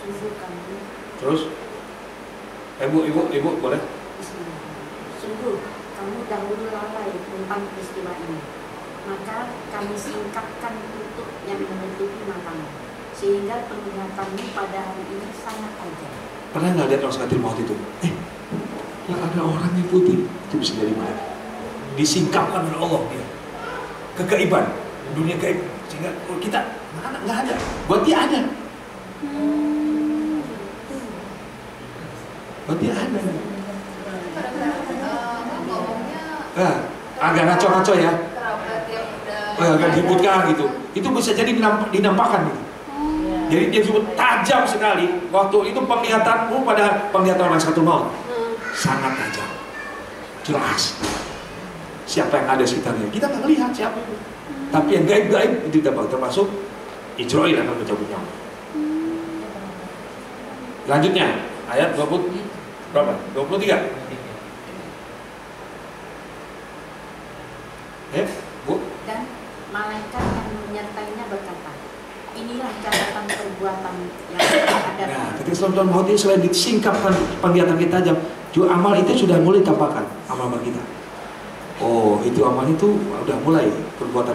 Sungguh kamu, Terus ibu boleh? sungguh kamu dahulu lalai tentang peristiwa ini. Maka kami singkapkan tutup yang menutupi matamu, sehingga penglihatanmu pada hari ini sangat tajam. Pernah nggak lihat orang sekatil maut itu? Yang ada orang yang putih itu bisa jadi mayat. Disingkapkan oleh Allah dia. Kegaiban, dunia gaib. Sehingga kita nggak ada, buat dia ada. Buat dia ada. Kadang-kadang ngomongnya Agak ngaco-ngaco ya. kerabat yang udah Agak diributkan gitu. Itu bisa jadi dinampakkan gitu. Jadi dia disebut tajam sekali. Waktu itu penglihatanmu pada penglihatan orang satu maut sangat tajam, jelas. Siapa yang ada sekitarnya kita nggak lihat siapa itu. Tapi yang gaib-gaib itu dapat termasuk Israel akan mencabut nyawa. Lanjutnya ayat 20 berapa? 23. Bu. Dan malaikat yang menyertainya berkata, inilah catatan perbuatan yang ada. Nah, ketika sebelum maut ini selain disingkapkan penglihatan kita tajam, juga amal itu sudah mulai tampakkan amal kita. Oh, itu amal itu udah mulai perbuatan.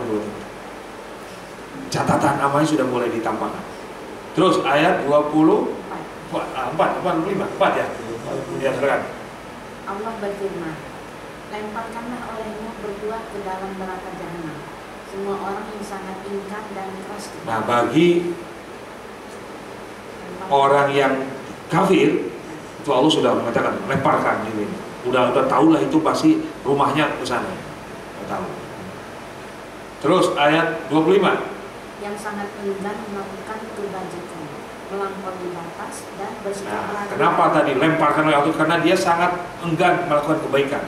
Catatan amalnya sudah mulai ditampakkan. Terus ayat 24 ya. Ya, silakan. Allah berfirman, lemparkanlah olehmu berdua ke dalam neraka jahanam semua orang yang sangat ingkar dan keras kepala. Nah, bagi orang yang kafir itu Allah sudah mengatakan lemparkan ini. Udah tahulah itu pasti rumahnya ke sana. Tahu. Terus ayat 25. Yang sangat enggan melakukan kebajikan, melampaui batas dan bersikap Nah, ragu. kenapa tadi lemparkan oleh Allah? Karena dia sangat enggan melakukan kebaikan,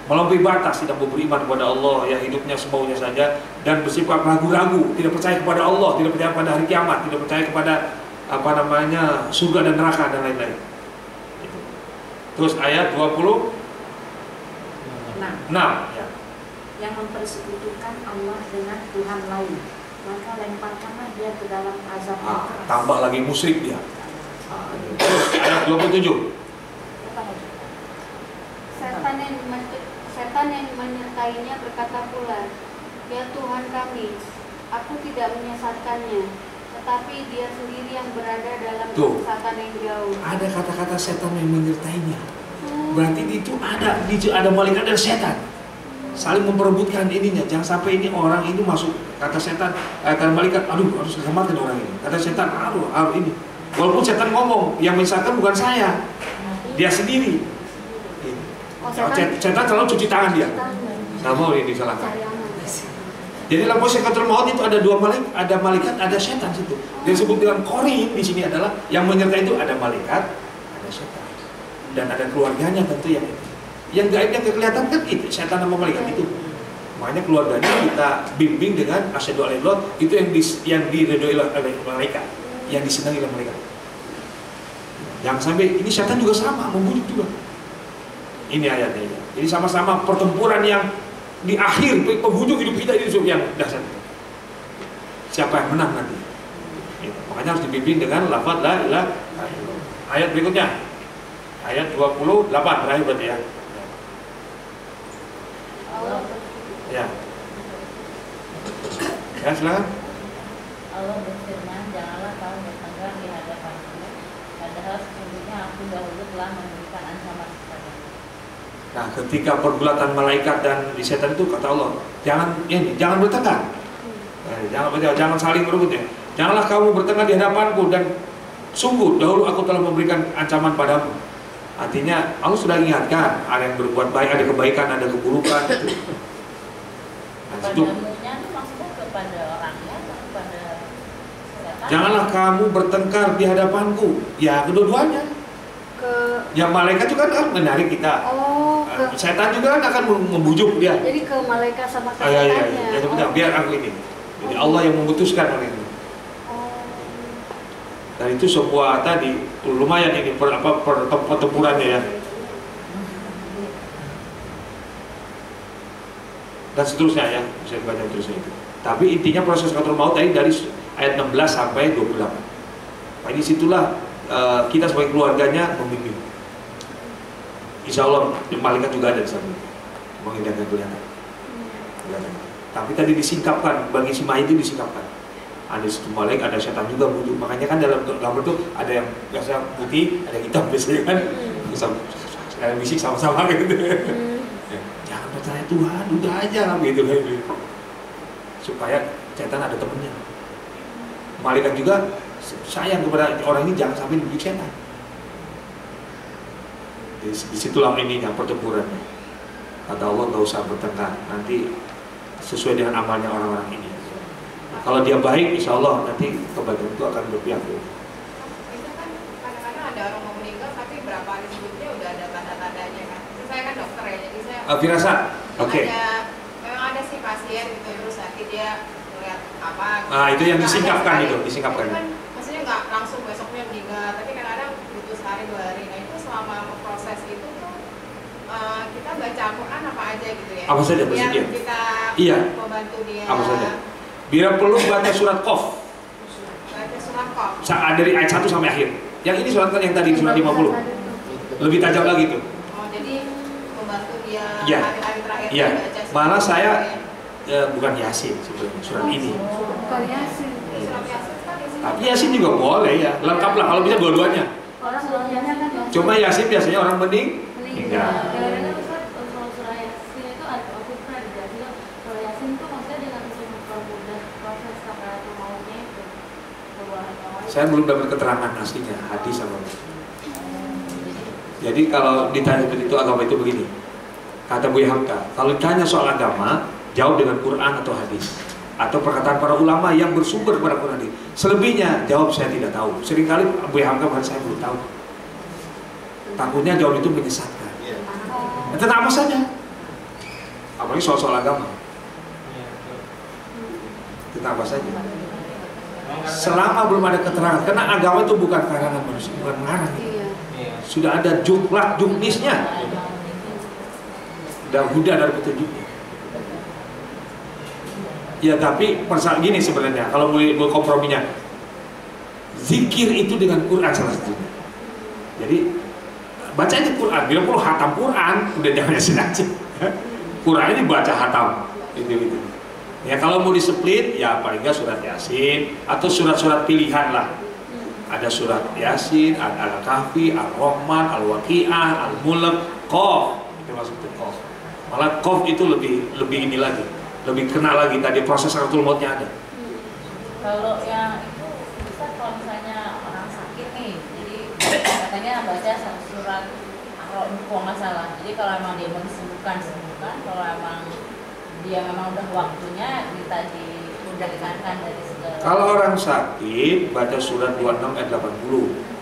melampaui batas, tidak mau beriman kepada Allah, yang hidupnya semaunya saja, dan bersifat ragu-ragu, tidak percaya kepada Allah, tidak percaya pada hari kiamat, tidak percaya kepada surga dan neraka dan lain-lain. Terus ayat 26 ya. Yang mempersekutukan Allah dengan Tuhan lain, maka lemparkanlah dia ke dalam azab yang keras. Tambah lagi musyrik dia. Terus ayat 27. Setan yang menyertainya berkata pula, ya Tuhan kami, aku tidak menyesatkannya, tetapi dia sendiri yang berada dalam kesesatan yang jauh. Ada kata-kata setan yang menyertainya. Berarti itu ada malaikat dan setan saling memperebutkan ininya. Jangan sampai ini orang ini masuk, kata setan, kata malaikat, aduh harus selamatkan orang ini. Kata setan, aduh ini. Walaupun setan ngomong, yang menyesatkan bukan saya, dia sendiri. Setan selalu cuci tangan dia. Nggak mau ini disalahkan. Jadi dalam proses sekatul maut itu ada dua malaikat, ada malaikat, ada setan situ. Dia disebut dengan qarin di sini adalah yang menyertai itu ada malaikat, ada setan, dan ada keluarganya tentu yang itu. Yang gaib yang kelihatan kan itu setan sama malaikat itu. Makanya keluarganya kita bimbing dengan asyhadu alla ilaha illallah, itu yang diridhoi oleh malaikat, yang disenangi oleh malaikat. Yang sampai ini setan juga sama membujuk juga. Ini ayatnya. Jadi sama-sama pertempuran yang di akhir penghujung hidup kita itu yang dasar itu. Siapa yang menang nanti? Makanya harus dibimbing dengan lafaz la ilaha illallah. Ayat berikutnya. Ayat 28 terakhir berarti ya. Ya. Ya, silakan. Allah berfirman, janganlah kamu bertengkar di hadapanku, padahal sesungguhnya aku dahulu telah memberikan ancaman kepadamu. Nah, ketika pergulatan malaikat dan di setan itu kata Allah, jangan bertengkar. Jangan saling berebut ya. Janganlah kamu bertengkar di hadapanku, dan sungguh dahulu aku telah memberikan ancaman padamu. Artinya Allah sudah ingatkan, ada yang berbuat baik, ada kebaikan, ada keburukan. Gitu. Nah, itu. Maksudnya kepada orangnya atau kepada setan? Janganlah kamu bertengkar di hadapanku. Ya kedua-duanya. Ya malaikat juga kan menarik kita. Setan juga kan akan membujuk dia. Jadi ke malaikat sama ke setannya. Ya, biar aku ini. Jadi Allah yang memutuskan oleh itu. Dan itu sebuah tadi lumayan ini pertempurannya ya. Dan seterusnya ya, bisa dibaca terusnya itu. Tapi intinya proses qatlul maut tadi dari ayat 16 sampai 28. Nah, disitulah kita sebagai keluarganya membimbing. Insya Allah malaikat juga ada di sana mengindahkan kelihatan. Tapi tadi disingkapkan, bagi si mayit itu disingkapkan. Ada situ malaikat, ada setan juga bujuk. Makanya kan dalam gambar itu ada yang biasa putih, ada yang hitam biasanya kan. Bisa bisik sama-sama gitu. Jangan percaya Tuhan, udah aja gitu kan. Supaya setan ada temennya. Malaikat juga sayang kepada orang ini, jangan sampai dibujuk setan. Disitulah ininya pertempurannya. Kata Allah, nggak usah bertengkar, nanti sesuai dengan amalnya orang-orang ini. Nah, kalau dia baik, insya Allah nanti kebaikan itu akan berpihak. Itu kan kadang-kadang ada orang mau meninggal, tapi berapa hari sebelumnya udah ada tanda-tandanya kan. Saya kan dokter ya, jadi saya firasat. Oke. Memang ada sih pasien gitu, terus nanti dia melihat apa. Nah, itu yang disingkapkan itu, disingkapkan. Itu kan maksudnya nggak langsung besoknya meninggal, tapi kadang-kadang butuh sehari 2 hari. Nah itu selama proses itu tuh kita baca Al-Quran apa aja gitu ya. Apa saja biar bersedia. kita membantu dia. Apa saja. Bila perlu baca surat Qaf. Baca surat Qaf. Dari ayat 1 sampai akhir. Yang ini surat yang tadi surat 50. Lebih tajam lagi tuh. Oh, jadi membantu dia ya. hari-hari terakhir ya. baca. Malah saya bukan Yasin sebenarnya, surat ini. Bukan Yasin. Surat Yasin kan Yasin. Tapi Yasin juga boleh ya. Lengkap lah kalau bisa dua-duanya. Orang selanjutnya kan Cuma Yasin biasanya orang meninggal. Kalau surah Yasin itu aku pernah dijelasin, surah Yasin itu maksudnya dengan mempermudah proses sakaratul mautnya itu. Saya belum dapat keterangan aslinya hadis sama. Jadi kalau ditanya itu agama itu begini. Kata Buya Hamka, kalau ditanya soal agama, jawab dengan Quran atau hadis atau perkataan para ulama yang bersumber pada Quran hadis. Selebihnya jawab saya tidak tahu. Seringkali Buya Hamka bahkan saya belum tahu. Takutnya jawab itu menyesatkan. Tentang apa saja, apalagi soal-soal agama. Tentang apa saja. Selama belum ada keterangan, karena agama itu bukan karangan manusia, bukan mengarang. Sudah ada juknisnya dan huda dari petunjuknya. Ya tapi persoalan gini sebenarnya, kalau mau komprominya, zikir itu dengan Quran salah satunya. Jadi baca aja Quran, bila perlu hatam Quran, udah jangan Yasin aja. Quran ini baca hatam, gitu. Ya kalau mau diseplit, ya paling nggak surat Yasin atau surat-surat pilihan lah. Ada surat Yasin, ada Al-Kahfi, Ar-Rahman, Al-Waqi'ah, Al-Mulk, Qaf, termasuk itu Qaf. Malah Qaf itu lebih ini lagi, lebih kenal lagi tadi proses qatlul mautnya ada. Kalau yang itu bisa kalau misalnya orang sakit nih, jadi katanya baca surat Ar-Rahman kalau nggak salah. Jadi kalau emang dia mau disembuhkan, kalau emang dia memang udah waktunya minta ditekankan dari segala. Kalau orang sakit baca surat 26 ayat 80.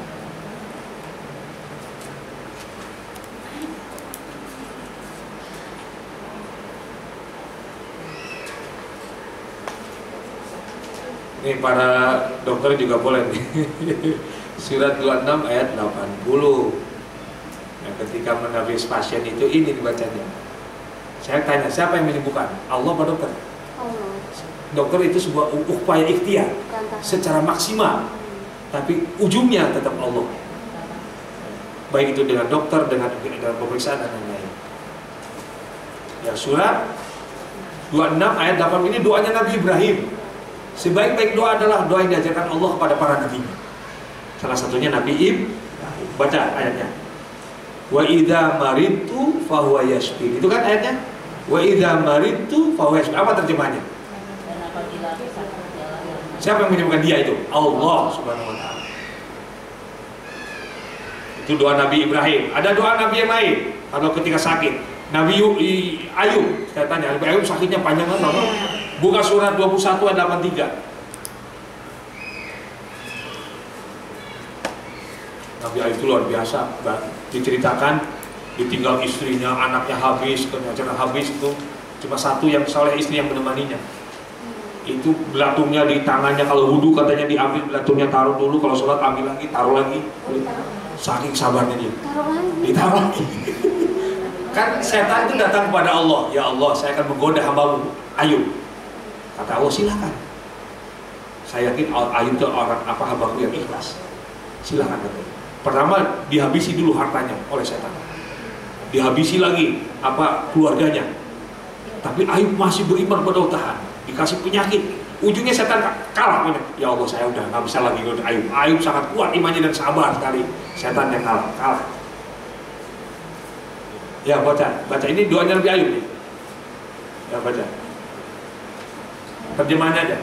Ini para dokter juga boleh nih. Surat 26 ayat 80. Nah, ketika menafis pasien itu ini dibacanya. Saya tanya, siapa yang menyembuhkan? Allah apa dokter? Allah. Dokter itu sebuah upaya ikhtiar secara maksimal, tapi ujungnya tetap Allah. Baik itu dengan dokter, dengan pemeriksaan dan lain-lain. Ya, surat 26 ayat 8 ini doanya Nabi Ibrahim. Sebaik-baik doa adalah doa yang diajarkan Allah kepada para nabi. Salah satunya Nabi Ibrahim. Baca ayatnya. Wa idza maridtu fahuwa yashfin. Itu kan ayatnya. Wa idza maridtu fahuwa yashfin. Apa terjemahannya? Dan apabila aku Siapa yang menyembuhkan dia itu? Allah Subhanahu wa taala. Itu doa Nabi Ibrahim. Ada doa Nabi yang lain kalau ketika sakit. Nabi Ayub, saya tanya, Nabi Ayub sakitnya panjang kan? Buka surat 21 ayat 83. Nabi Ayub itu luar biasa, diceritakan ditinggal istrinya, anaknya habis, kerjaan habis, itu cuma satu yang soleh, istri yang menemaninya. Itu belatungnya di tangannya, kalau wudhu katanya diambil belatungnya, taruh dulu, kalau sholat ambil lagi, taruh lagi. Saking sabarnya dia, ditaruh lagi. Kan setan itu datang kepada Allah, ya Allah, saya akan menggoda hambamu Ayub. Kata Allah, silakan. Saya yakin Ayub itu orang apa, hambaku yang ikhlas. Silakan katanya. Pertama dihabisi dulu hartanya oleh setan, dihabisi lagi apa keluarganya. Tapi Ayub masih beriman pada Tuhan, dikasih penyakit, ujungnya setan kalah. Ya Allah, saya udah nggak bisa lagi ngikut Ayub. Ayub sangat kuat imannya dan sabar sekali. Setan yang kalah. Ya baca ini doanya Nabi Ayub nih. Ya baca. Terjemahannya aja.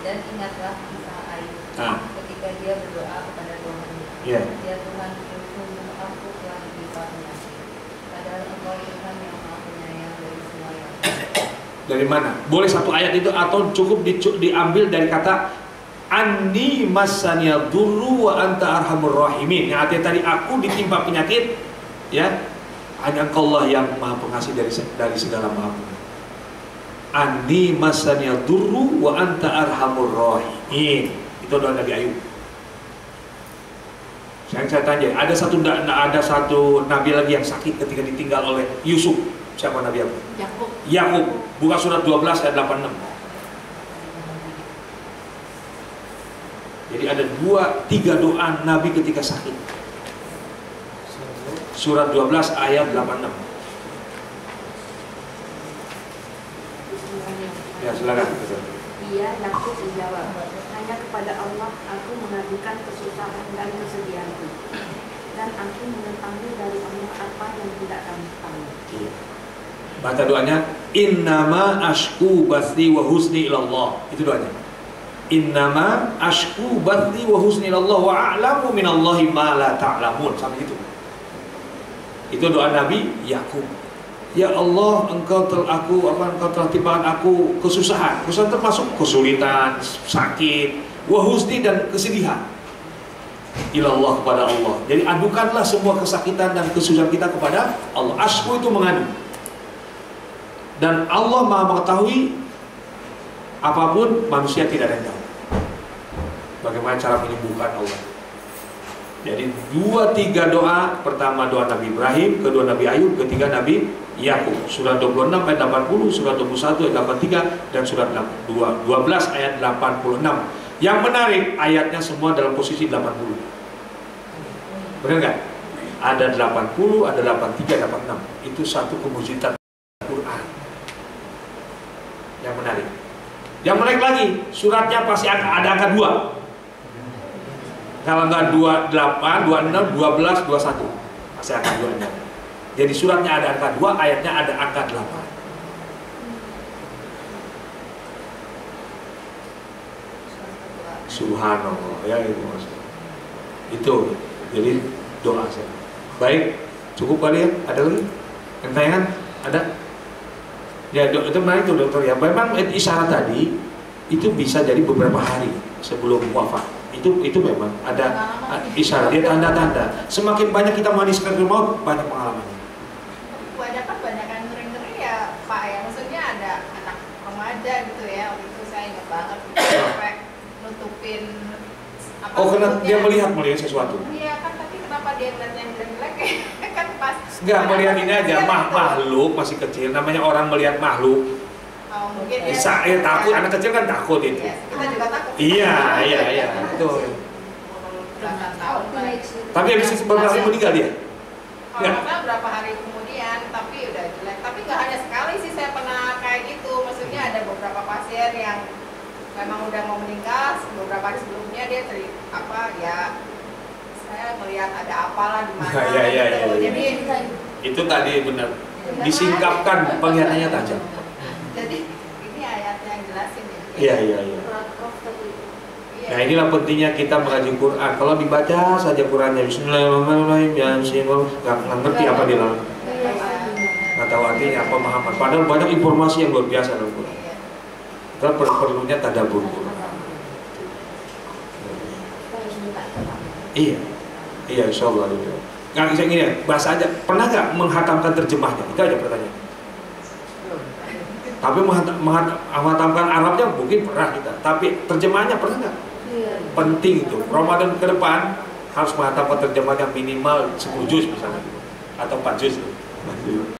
Dan ingatlah kisah Ayub ketika dia berdoa kepada Tuhan. Ya Tuhan, sungguh aku telah ditimpa penyakit. Padahal Engkau Tuhan yang Maha Penyayang dari semua yang Dari mana? Boleh satu ayat itu atau cukup diambil dari kata Anni massaniyad durru wa anta arhamur rahimin. Yang artinya tadi aku ditimpa penyakit, ya, hanya Engkau Allah yang Maha Pengasih dari segala maha pengasih. Anni massaniyad durru wa anta arhamur rahimin. Itu doa Nabi Ayub. Saya tanya, ada satu nabi lagi yang sakit ketika ditinggal oleh Yusuf. Siapa Nabi Yakub? Yakub. Buka surat 12 ayat 86. Jadi ada 3 doa Nabi ketika sakit. Surat 12 ayat 86. Ya silakan. Ia Yakub menjawab, hanya kepada Allah aku mengadukan kesusahan dan kesedihanku, dan aku mengetahui dari Allah apa yang tidak kamu tahu. Baca doanya, innama ashku bathi wa husni ilallah. Itu doanya. Innama ashku bathi wa husni ilallah wa a'lamu minallahi ma la ta'lamun. Sampai itu. Itu doa Nabi Yakub. Ya Allah, Engkau telah timpakan aku kesusahan. Kesusahan termasuk kesulitan, sakit, wa husni dan kesedihan. Ilallah, kepada Allah. Jadi adukanlah semua kesakitan dan kesusahan kita kepada Allah. Ashku itu mengadu. Dan Allah Maha mengetahui apapun manusia tidak ada yang tahu. Bagaimana cara menyembuhkan Allah. Jadi 2-3 doa. Pertama doa Nabi Ibrahim, kedua Nabi Ayub, ketiga Nabi Yakub. Surat 26 ayat 80, surat 21 ayat 83, dan surat 12 ayat 86. Yang menarik, ayatnya semua dalam posisi 80. Benar nggak? Ada 80, ada 83, 86. Itu satu kemujizatan Quran. Yang menarik. Yang menarik lagi, suratnya pasti ada angka 2. Kalau nggak 28, 26, 12, 21, pasti angka 2-nya. Jadi suratnya ada angka 2, ayatnya ada angka 8. Subhanallah, ya itu maksudnya. Itu, jadi doa saya. Baik, cukup kali ya? Ada lagi? Yang tayangan? Ada? Ya, itu menarik tuh dokter ya. Memang isyarat tadi itu bisa jadi beberapa hari sebelum wafat. Itu memang ada isyarat, dia tanda-tanda. Semakin banyak kita maniskan ke maut, banyak pengalamannya. Banyakan ngeri-ngeri ya Pak ya. Maksudnya ada anak remaja gitu ya. Waktu itu saya ingat banget sampai nutupin apa. Oh, karena dia melihat sesuatu. Iya kan, tapi kenapa dia ngeliat yang jelek-jelek kan pas. Enggak, melihat ini aja, makhluk masih kecil. Namanya orang melihat makhluk. Oh, mungkin bisa takut, anak kecil kan takut itu. Ya, kita juga takut. Iya. Betul. Tahun. Tapi habis beberapa hari meninggal dia. Kalau berapa hari kemudian, tapi udah jelek. Tapi nggak hanya sekali sih saya pernah kayak gitu. Maksudnya ada beberapa pasien yang memang udah mau meninggal, beberapa hari sebelumnya dia saya melihat ada apalah di mana. Iya. Jadi itu tadi benar. Disingkapkan penglihatannya tajam. Jadi ini ayatnya yang jelasin ya. Iya, iya, iya. Nah inilah pentingnya kita mengaji Quran. Kalau dibaca saja Qurannya Bismillahirrahmanirrahim, Yasin, nggak ngerti apa di dalam, nggak tahu artinya, pemahaman. Padahal banyak informasi yang luar biasa dalam Quran. Kita perlunya tadabbur. Iya, iya, insyaallah itu. Nggak bisa gini ya, bahasa aja. Pernah nggak menghatamkan terjemahnya? Itu aja pertanyaan. Tapi menghatamkan Arabnya mungkin pernah kita. Tapi terjemahnya pernah nggak? Penting itu. Ramadan ke depan harus menghatamkan terjemahnya minimal 10 juz misalnya, atau 4 juz.